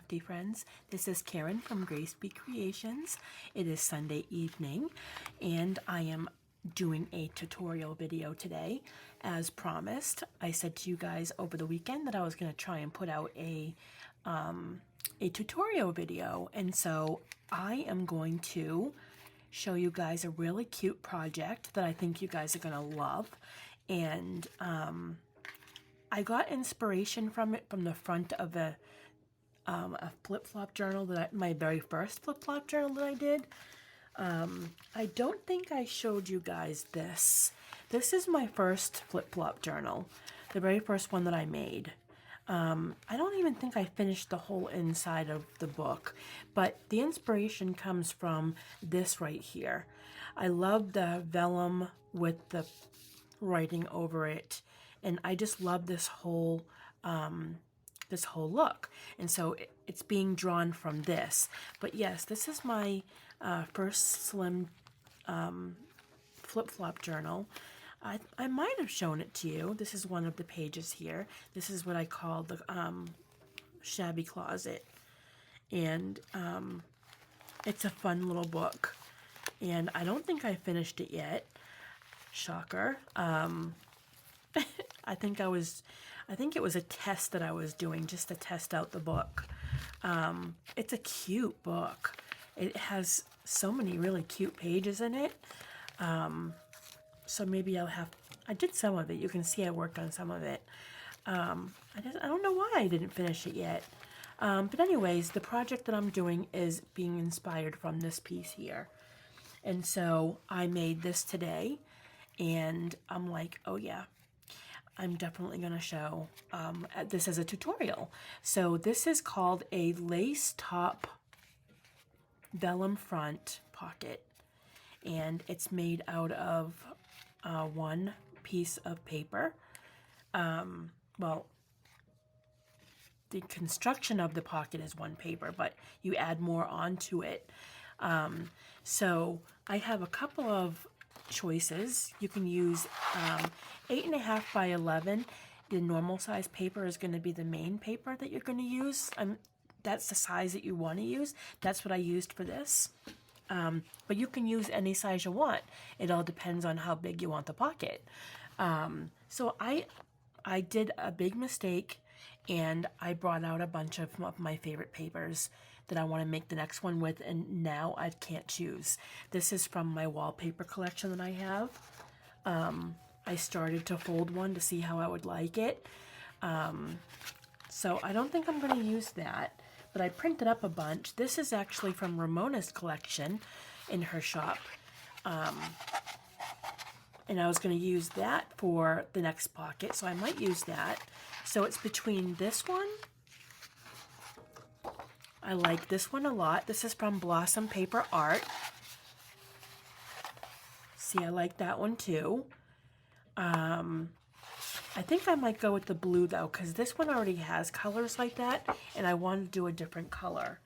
crafty friends. This is Karen from Grace Be Creations. It is Sunday evening and I am doing a tutorial video today. As promised, I said to you guys over the weekend that I was going to try and put out a tutorial video, and so I am going to show you guys a really cute project that I think you guys are going to love. And I got inspiration from it from the front of a flip-flop journal that my very first flip-flop journal that I did. I don't think I showed you guys this. This is my first flip-flop journal, the very first one that I made. I don't even think I finished the whole inside of the book, but the inspiration comes from this right here. I love the vellum with the writing over it, and I just love this whole look, and so it's being drawn from this. But yes, this is my first slim flip-flop journal. I might have shown it to you. This is one of the pages here. This is what I call the shabby closet, and it's a fun little book, and I don't think I finished it yet. Shocker. I think it was a test that I was doing just to test out the book. It's a cute book. It has so many really cute pages in it. So maybe I did some of it. You can see I worked on some of it. I don't know why I didn't finish it yet. But anyways, the project that I'm doing is being inspired from this piece here. And so I made this today, and I'm like, oh yeah, I'm definitely going to show this as a tutorial. So this is called a lace top vellum front pocket, and it's made out of one piece of paper. Well, the construction of the pocket is one paper, but you add more onto it. So I have a couple of choices. You can use 8.5 by 11. The normal size paper is going to be the main paper that you're going to use. That's the size that you want to use. That's what I used for this. But you can use any size you want. It all depends on how big you want the pocket. So I did a big mistake, and I brought out a bunch of my favorite papers that I want to make the next one with, and now I can't choose. This is from my wallpaper collection that I have. I started to fold one to see how I would like it. So I don't think I'm going to use that, but I printed up a bunch. This is actually from Ramona's collection in her shop. And I was going to use that for the next pocket, so I might use that. So it's between this one. I like this one a lot. This is from Blossom Paper Art. See, I like that one too. I think I might go with the blue though, because this one already has colors like that, and I want to do a different color.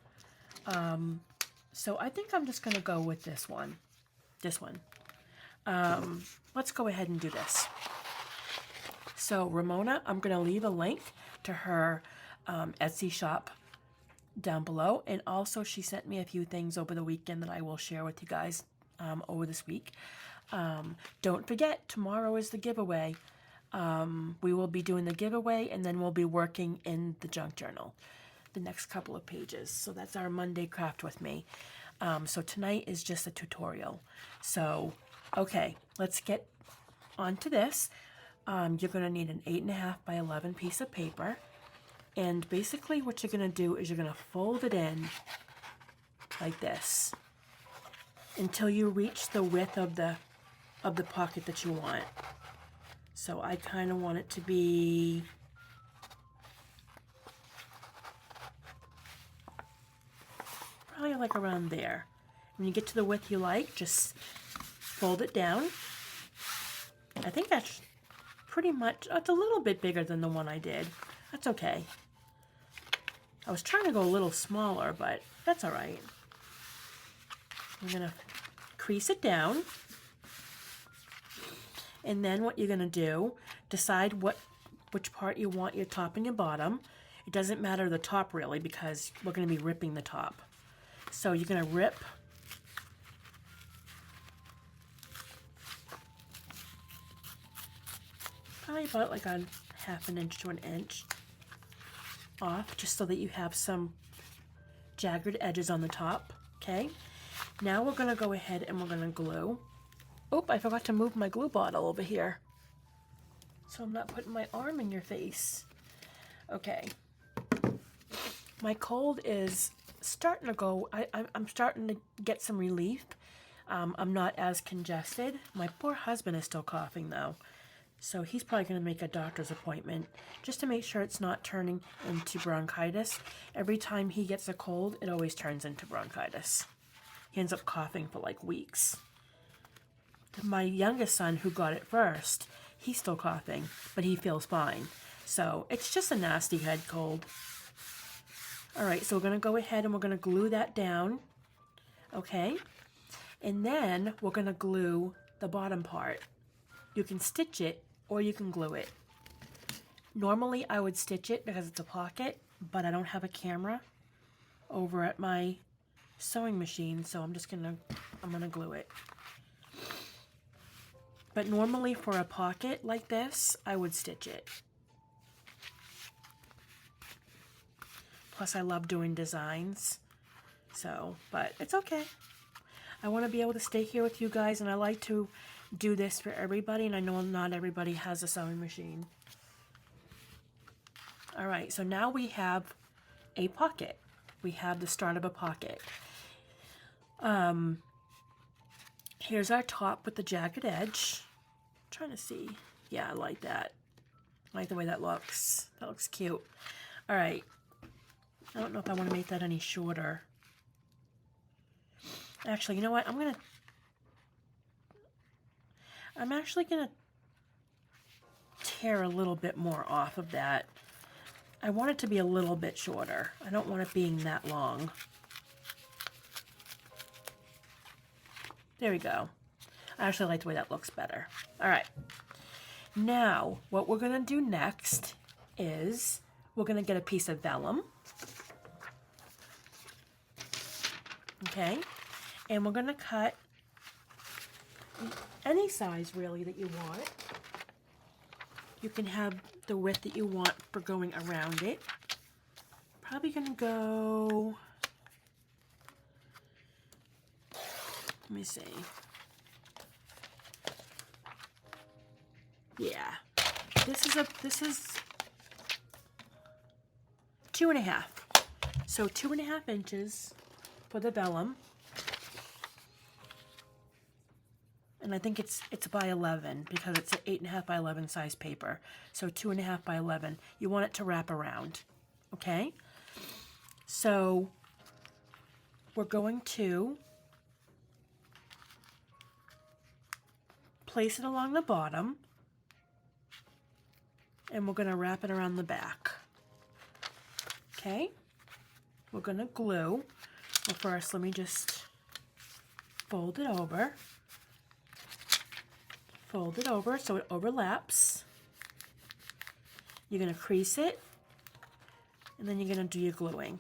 So I think I'm just going to go with this one. Let's go ahead and do this. So Ramona, I'm going to leave a link to her Etsy shop down below, and also she sent me a few things over the weekend that I will share with you guys over this week. Don't forget, tomorrow is the giveaway. We will be doing the giveaway, and then we'll be working in the junk journal the next couple of pages. So that's our Monday craft with me. So tonight is just a tutorial. So okay, let's get on to this. You're going to need an 8.5 by 11 piece of paper. And basically what you're going to do is you're going to fold it in like this until you reach the width of the pocket that you want. So I kind of want it to be probably like around there. When you get to the width you like, just fold it down. I think that's pretty much, it's a little bit bigger than the one I did. That's okay. I was trying to go a little smaller, but that's all right. I'm going to crease it down. And then what you're going to do, decide which part you want your top and your bottom. It doesn't matter the top really because we're going to be ripping the top. So you're going to rip probably about like a ½ an inch to an inch off, just so that you have some jagged edges on the top. Okay, now we're going to go ahead and we're going to glue. Oh, I forgot to move my glue bottle over here, so I'm not putting my arm in your face. Okay, my cold is starting to go. I'm starting to get some relief. I'm not as congested. My poor husband is still coughing though, so he's probably going to make a doctor's appointment just to make sure it's not turning into bronchitis. Every time he gets a cold, it always turns into bronchitis. He ends up coughing for like weeks. My youngest son, who got it first, he's still coughing, but he feels fine. So it's just a nasty head cold. All right, so we're going to go ahead and we're going to glue that down. Okay, and then we're going to glue the bottom part. You can stitch it or you can glue it. Normally I would stitch it because it's a pocket, but I don't have a camera over at my sewing machine, so I'm gonna glue it. But normally for a pocket like this, I would stitch it. Plus I love doing designs, so, but it's okay. I want to be able to stay here with you guys, and I like to do this for everybody, and I know not everybody has a sewing machine. All right, so now we have a pocket. We have the start of a pocket. Here's our top with the jagged edge. I'm trying to see. Yeah, I like that. I like the way that looks. That looks cute. All right. I don't know if I want to make that any shorter. Actually, you know what? I'm actually gonna tear a little bit more off of that. I want it to be a little bit shorter. I don't want it being that long. There we go. I actually like the way that looks better. All right. Now, what we're gonna do next is we're gonna get a piece of vellum. Okay. And we're gonna cut any size really that you want. You can have the width that you want for going around it. Probably gonna go, let me see. Yeah, this is 2.5. So 2.5 inches for the vellum. And I think it's by 11 because it's an 8.5 by 11 size paper. So 2.5 by 11. You want it to wrap around, okay? So we're going to place it along the bottom, and we're going to wrap it around the back. Okay? We're going to glue. Well, first, let me just fold it over. Fold it over so it overlaps. You're going to crease it, and then you're going to do your gluing.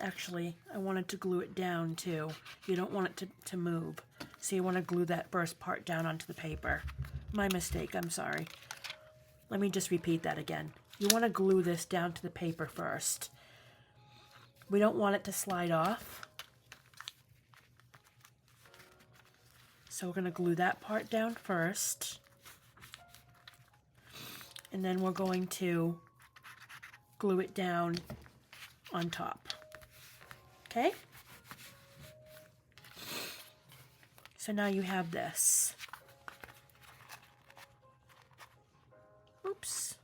Actually, I wanted to glue it down too. You don't want it to move. So you want to glue that first part down onto the paper. My mistake, I'm sorry. Let me just repeat that again. You want to glue this down to the paper first. We don't want it to slide off. So we're going to glue that part down first. And then we're going to glue it down on top. Okay? So now you have this. Oops.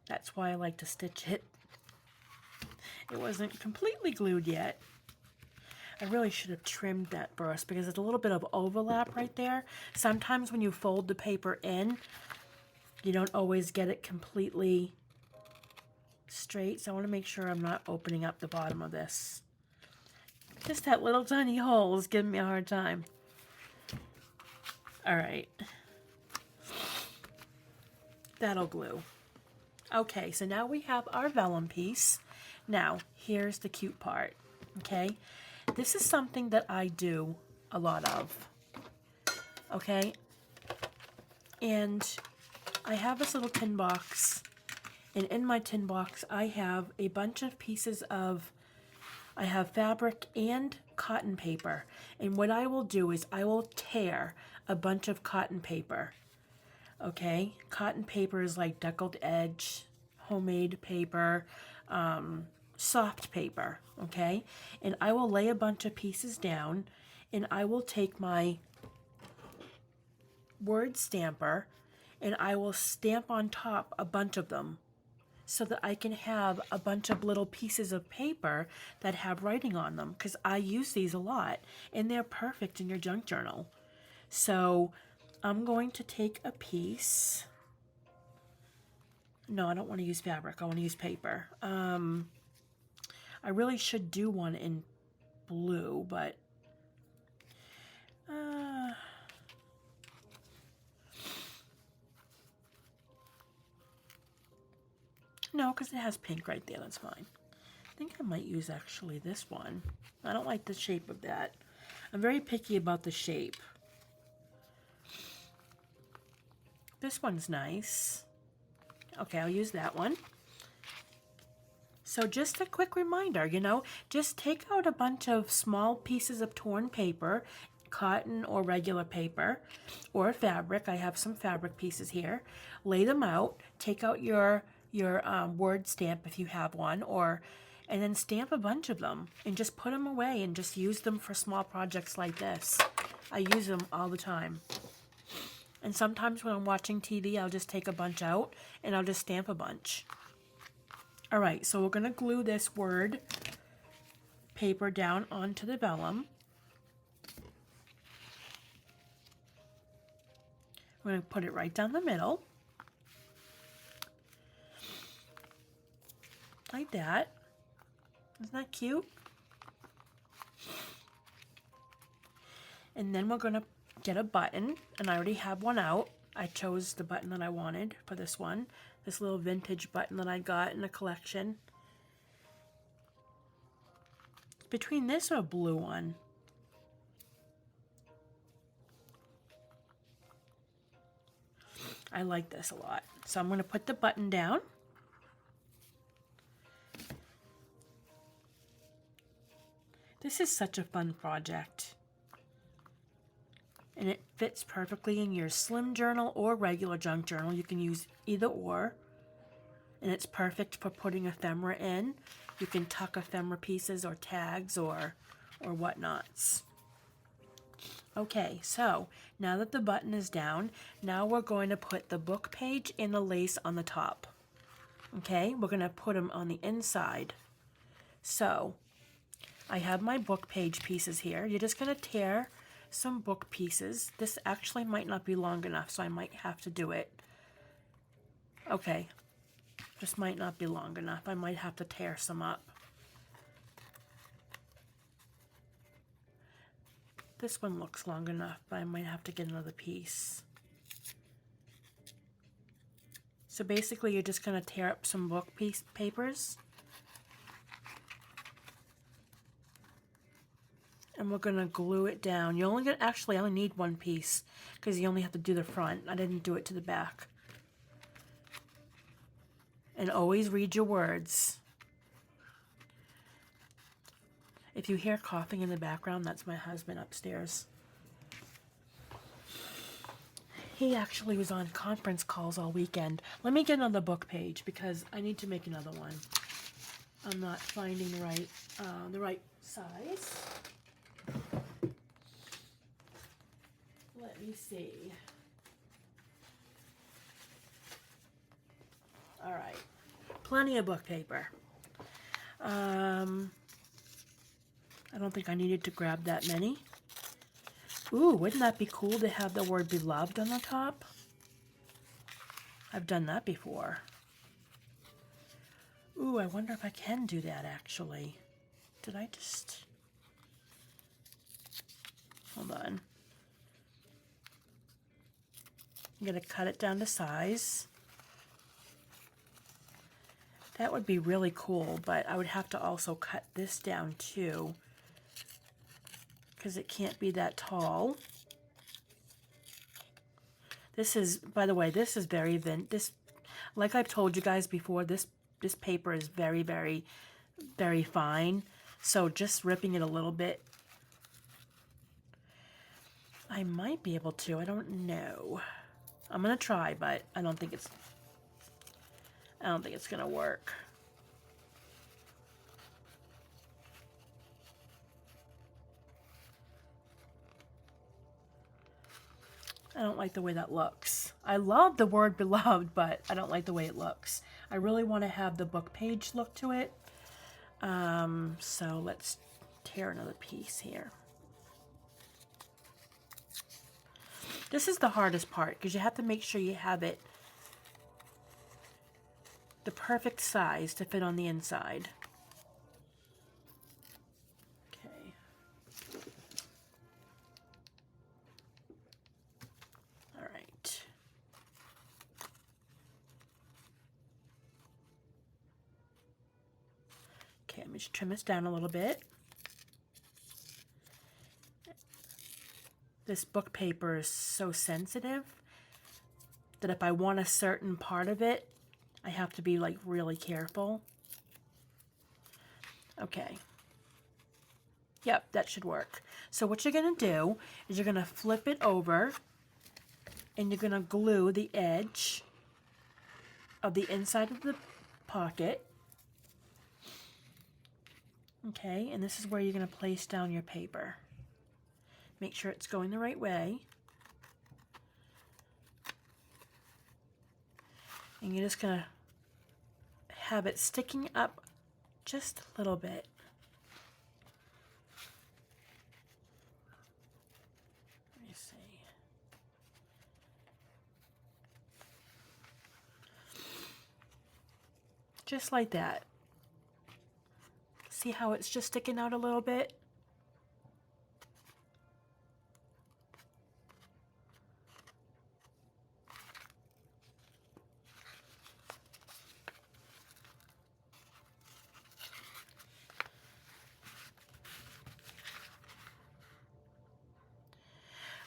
That's why I like to stitch it. It wasn't completely glued yet. I really should have trimmed that first because there's a little bit of overlap right there. Sometimes when you fold the paper in, You don't always get it completely straight, so I want to make sure I'm not opening up the bottom of this. Just that little tiny hole is giving me a hard time. All right. That'll glue. Okay, so now we have our vellum piece. Now, here's the cute part, okay? This is something that I do a lot of, okay? And I have this little tin box, and in my tin box, I have a bunch of pieces of, I have fabric and cotton paper. And what I will do is I will tear a bunch of cotton paper. Okay, cotton paper is like deckled edge, homemade paper, soft paper, okay? And I will lay a bunch of pieces down, and I will take my word stamper, and I will stamp on top a bunch of them so that I can have a bunch of little pieces of paper that have writing on them, because I use these a lot, and they're perfect in your junk journal. So I'm going to take a piece. No, I don't want to use fabric. I want to use paper. I really should do one in blue, but no, because it has pink right there. That's fine. I think I might use actually this one. I don't like the shape of that. I'm very picky about the shape. This one's nice. Okay, I'll use that one. So just a quick reminder, you know, just take out a bunch of small pieces of torn paper, cotton or regular paper, or fabric. I have some fabric pieces here. Lay them out. Take out your word stamp if you have one, and then stamp a bunch of them and just put them away and just use them for small projects like this. I use them all the time. And sometimes when I'm watching TV, I'll just take a bunch out and I'll just stamp a bunch. All right, so we're going to glue this word paper down onto the vellum. We're going to put it right down the middle. Like that. Isn't that cute? And then we're going to get a button, and I already have one out. I chose the button that I wanted for this one. This little vintage button that I got in a collection. Between this or a blue one. I like this a lot. So I'm going to put the button down. This is such a fun project. And it fits perfectly in your slim journal or regular junk journal. You can use either or. And it's perfect for putting ephemera in. You can tuck ephemera pieces or tags or whatnots. Okay, so now that the button is down, now we're going to put the book page and the lace on the top. Okay, we're going to put them on the inside. So I have my book page pieces here. You're just going to tear some book pieces. This actually might not be long enough, so I might have to do it. Okay, this might not be long enough. I might have to tear some up. This one looks long enough, but I might have to get another piece. So basically you're just going to tear up some book papers. And we're going to glue it down. You're only going to, actually I only need one piece because you only have to do the front. I didn't do it to the back. And always read your words. If you hear coughing in the background, that's my husband upstairs. He actually was on conference calls all weekend. Let me get on the book page because I need to make another one. I'm not finding the right size. Let me see. All right, plenty of book paper. I don't think I needed to grab that many. Ooh, wouldn't that be cool to have the word beloved on the top? I've done that before. Ooh, I wonder if I can do that actually. Did I just... Hold on. I'm going to cut it down to size. That would be really cool, but I would have to also cut this down too, because it can't be that tall. This is, by the way, this is very like I've told you guys before, this paper is very, very, very fine. So just ripping it a little bit, I might be able to. I don't know. I'm gonna try, but I don't think it's gonna work. I don't like the way that looks. I love the word beloved, but I don't like the way it looks. I really want to have the book page look to it. So let's tear another piece here. This is the hardest part because you have to make sure you have it the perfect size to fit on the inside. Okay. All right. Okay, let me just trim this down a little bit. This book paper is so sensitive that if I want a certain part of it, I have to be like really careful. Okay. Yep, that should work. So what you're going to do is you're going to flip it over and you're going to glue the edge of the inside of the pocket. Okay, and this is where you're going to place down your paper. Make sure it's going the right way. And you're just going to have it sticking up just a little bit. Let me see. Just like that. See how it's just sticking out a little bit?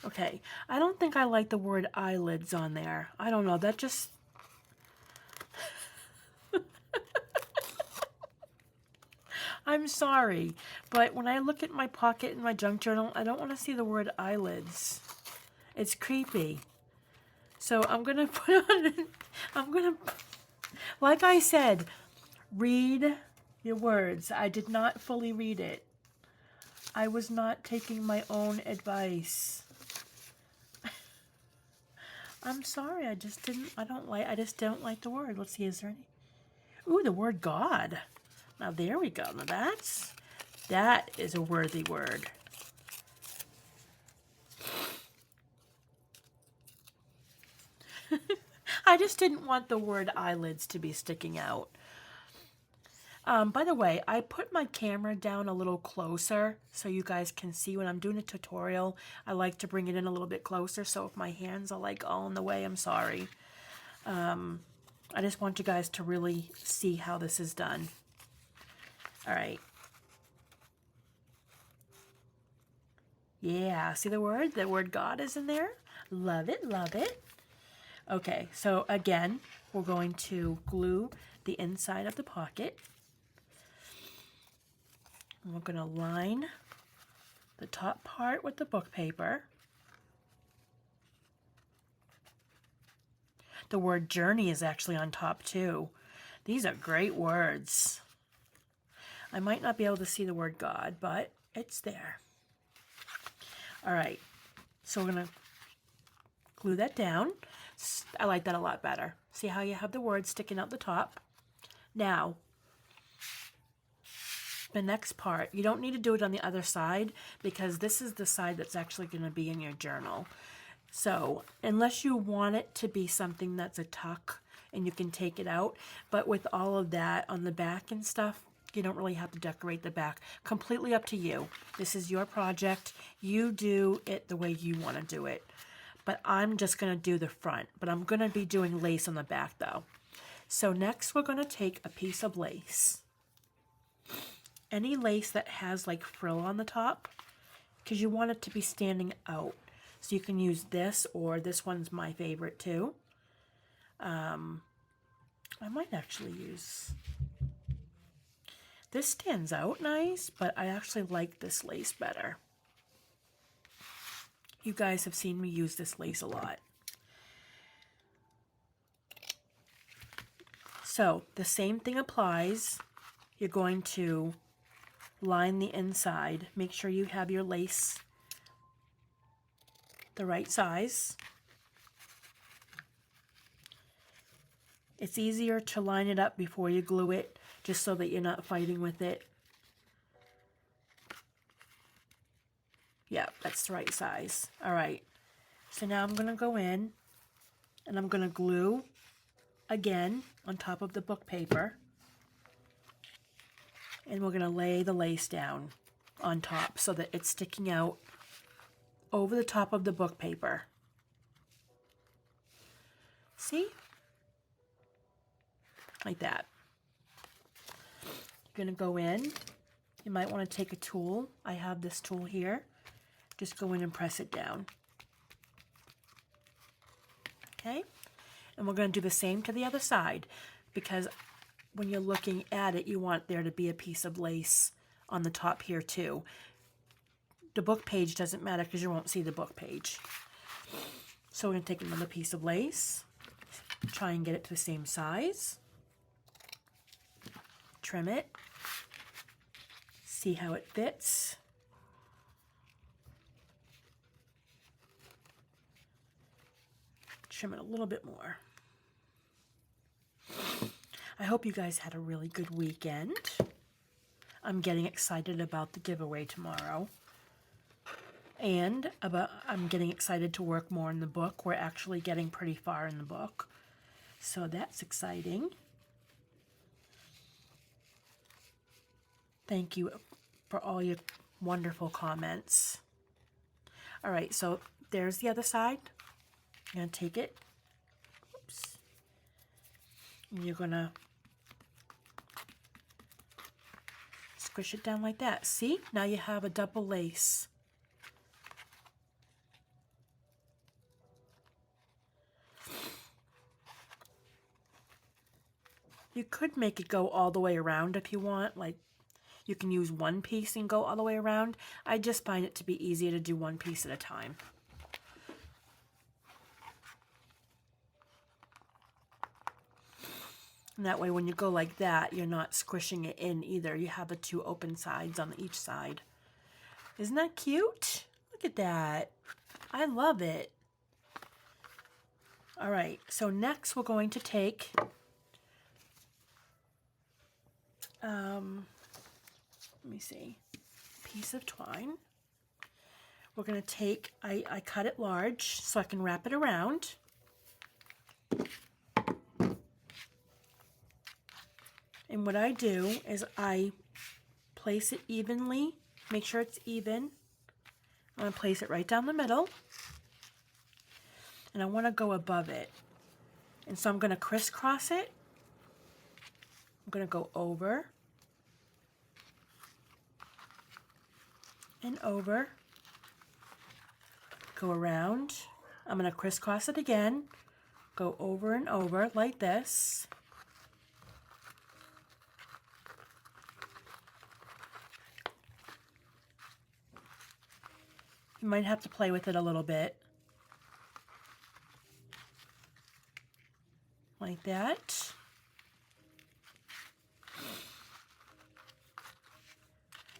Okay, I don't think I like the word eyelids on there. I don't know, that just... I'm sorry, but when I look at my pocket in my junk journal, I don't want to see the word eyelids. It's creepy. So I'm going to put on... Like I said, read your words. I did not fully read it. I was not taking my own advice. I'm sorry, I just don't like the word. Let's see, is there any? Ooh, the word God. Now there we go. Now that is a worthy word. I just didn't want the word eyelids to be sticking out. By the way, I put my camera down a little closer so you guys can see when I'm doing a tutorial. I like to bring it in a little bit closer, so if my hands are like all in the way, I'm sorry. I just want you guys to really see how this is done. All right. Yeah, see the word? The word God is in there. Love it, love it. Okay, so again, we're going to glue the inside of the pocket. And we're going to line the top part with the book paper. The word journey is actually on top too. These are great words. I might not be able to see the word God, but it's there. All right, so we're going to glue that down. I like that a lot better. See how you have the word sticking out the top? Now, the next part, you don't need to do it on the other side because this is the side that's actually going to be in your journal. So unless you want it to be something that's a tuck and you can take it out, but with all of that on the back and stuff, you don't really have to decorate the back. Completely up to you. This is your project. You do it the way you want to do it. But I'm just going to do the front. But I'm going to be doing lace on the back though. So next we're going to take a piece of lace. Any lace that has like frill on the top, because you want it to be standing out. So you can use this, or this one's my favorite too. I might actually use... This stands out nice, but I actually like this lace better. You guys have seen me use this lace a lot. So the same thing applies. You're going to line the inside. Make sure you have your lace the right size. It's easier to line it up before you glue it, just so that you're not fighting with it. Yeah, that's the right size. All right, so now I'm gonna go in and I'm gonna glue again on top of the book paper, and we're gonna lay the lace down on top so that it's sticking out over the top of the book paper. See? Like that. You're gonna go in. You might want to take a tool. I have this tool here. Just go in and press it down. Okay? And we're going to do the same to the other side, because when you're looking at it, you want there to be a piece of lace on the top here too. The book page doesn't matter because you won't see the book page. So we're going to take another piece of lace, try and get it to the same size, trim it, see how it fits. Trim it a little bit more. I hope you guys had a really good weekend. I'm getting excited about the giveaway tomorrow. And I'm getting excited to work more in the book. We're actually getting pretty far in the book. So that's exciting. Thank you for all your wonderful comments. All right, so there's the other side. You're going to take it. Oops. And you're going to squish it down like that. See? Now you have a double lace. You could make it go all the way around if you want. Like, you can use one piece and go all the way around. I just find it to be easier to do one piece at a time. And that way when you go like that, you're not squishing it in either. You have the two open sides on each side. Isn't that cute? Look at that. I love it. All right, so next we're going to take let me see, piece of twine. We're going to take, I cut it large so I can wrap it around. And what I do is I place it evenly, make sure it's even. I'm going to place it right down the middle. And I want to go above it. And so I'm going to crisscross it. I'm going to go over and over, go around. I'm going to crisscross it again, go over and over like this. You might have to play with it a little bit. Like that.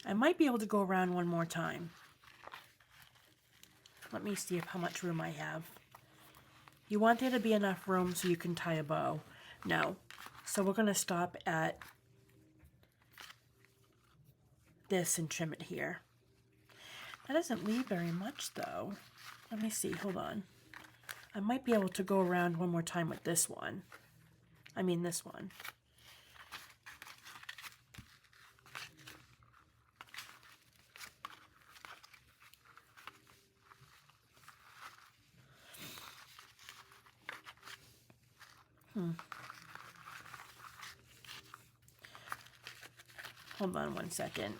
I might be able to go around one more time. Let me see how much room I have. You want there to be enough room so you can tie a bow. No. So we're going to stop at this and trim it here. That doesn't leave very much though. Let me see, hold on. I might be able to go around one more time with this one. I mean this one. Hold on one second.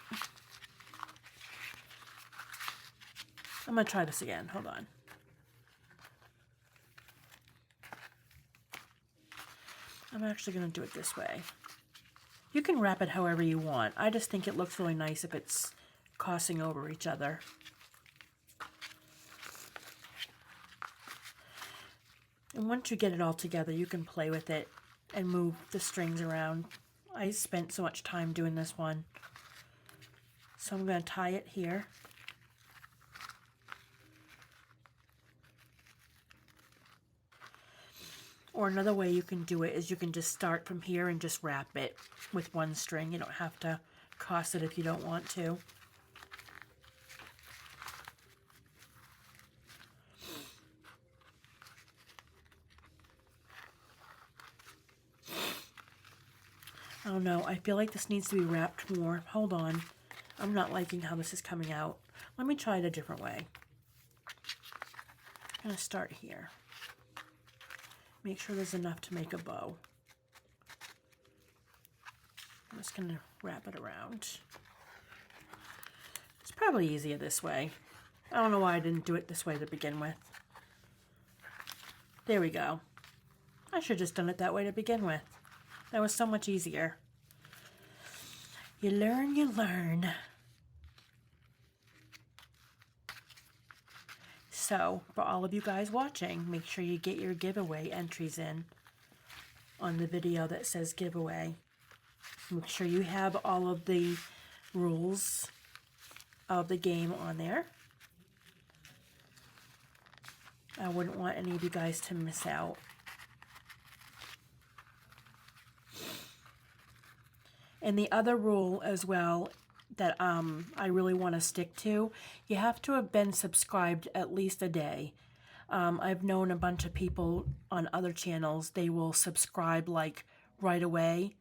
I'm going to try this again. Hold on. I'm actually going to do it this way. You can wrap it however you want. I just think it looks really nice if it's crossing over each other. And once you get it all together, you can play with it and move the strings around. I spent so much time doing this one. So I'm going to tie it here. Or another way you can do it is you can just start from here and just wrap it with one string. You don't have to cross it if you don't want to. I don't know. I feel like this needs to be wrapped more. Hold on. I'm not liking how this is coming out. Let me try it a different way. I'm going to start here. Make sure there's enough to make a bow. I'm just going to wrap it around. It's probably easier this way. I don't know why I didn't do it this way to begin with. There we go. I should have just done it that way to begin with. That was so much easier. You learn, you learn. So, for all of you guys watching, make sure you get your giveaway entries in on the video that says giveaway. Make sure you have all of the rules of the game on there. I wouldn't want any of you guys to miss out. And the other rule as well that I really want to stick to, you have to have been subscribed at least a day. I've known a bunch of people on other channels, they will subscribe like right away,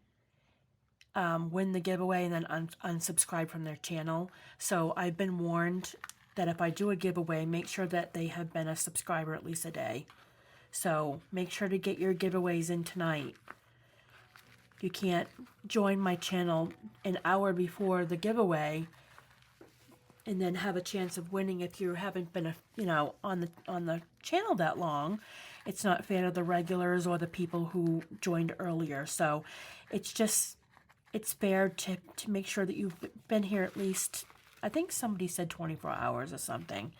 win the giveaway, and then unsubscribe from their channel. So I've been warned that if I do a giveaway, make sure that they have been a subscriber at least a day. So make sure to get your giveaways in tonight. You can't join my channel an hour before the giveaway and then have a chance of winning if you haven't been on the channel that long. It's not fair to the regulars or the people who joined earlier. So it's fair to make sure that you've been here at least, I think somebody said 24 hours or something.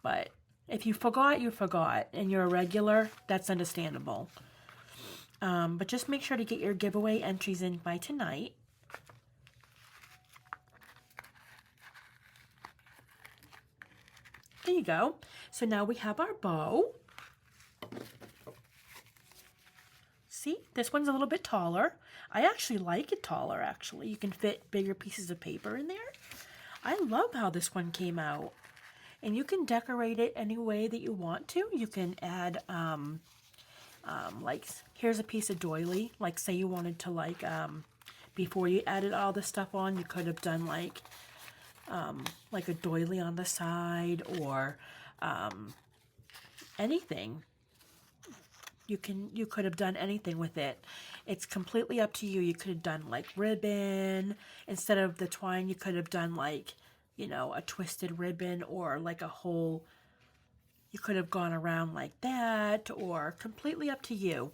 But if you forgot, you forgot, and you're a regular, that's understandable. But just make sure to get your giveaway entries in by tonight. There you go. So now we have our bow. See, this one's a little bit taller. I actually like it taller, actually. You can fit bigger pieces of paper in there. I love how this one came out. And you can decorate it any way that you want to. You can add, like, here's a piece of doily. Like, say you wanted to, like, before you added all the stuff on, you could have done, like a doily on the side, or anything. You could have done anything with it. It's completely up to you. You could have done, like, ribbon. Instead of the twine, you could have done, like, a twisted ribbon, or like a whole, you could have gone around like that, or completely up to you.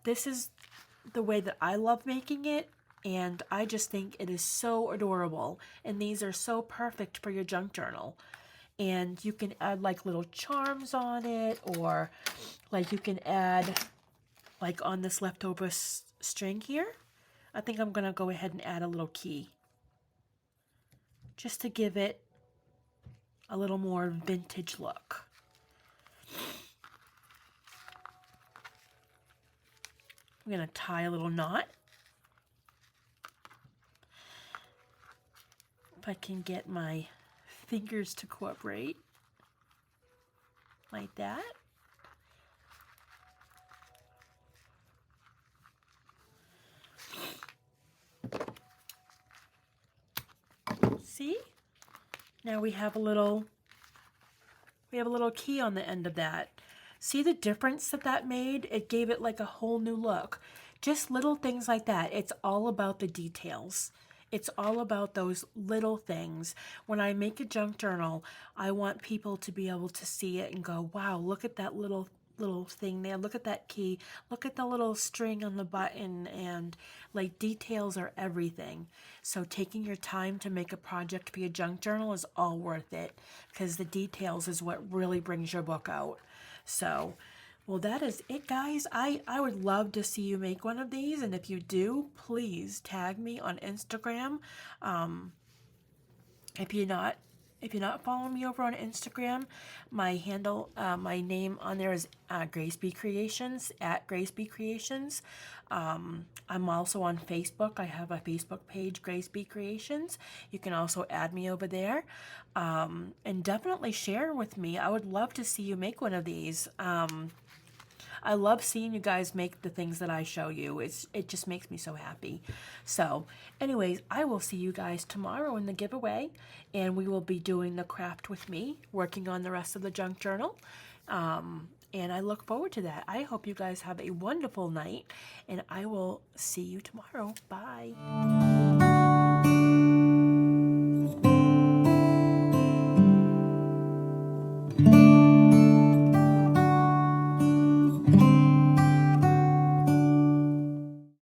This is the way that I love making it, and I just think it is so adorable, and these are so perfect for your junk journal. And you can add like little charms on it, or like you can add like on this leftover string here. I think I'm gonna go ahead and add a little key, just to give it a little more vintage look. I'm going to tie a little knot. If I can get my fingers to cooperate. Like that. Now we have a little key on the end of that. See the difference that that made? It gave it like a whole new look. Just little things like that. It's all about the details. It's all about those little things. When I make a junk journal, I want people to be able to see it and go, wow, look at that little thing there. Look at that key. Look at the little string on the button, and like details are everything. So taking your time to make a project be a junk journal is all worth it, because the details is what really brings your book out. So, well, that is it, guys. I would love to see you make one of these, and if you do, please tag me on Instagram. If you're not following me over on Instagram, my handle, my name on there is Grace B Creations, at Grace B Creations. I'm also on Facebook. I have a Facebook page, Grace B Creations. You can also add me over there, and definitely share with me. I would love to see you make one of these. I love seeing you guys make the things that I show you. It just makes me so happy. So anyways, I will see you guys tomorrow in the giveaway, and we will be doing the craft with me, working on the rest of the junk journal. And I look forward to that. I hope you guys have a wonderful night, and I will see you tomorrow. Bye.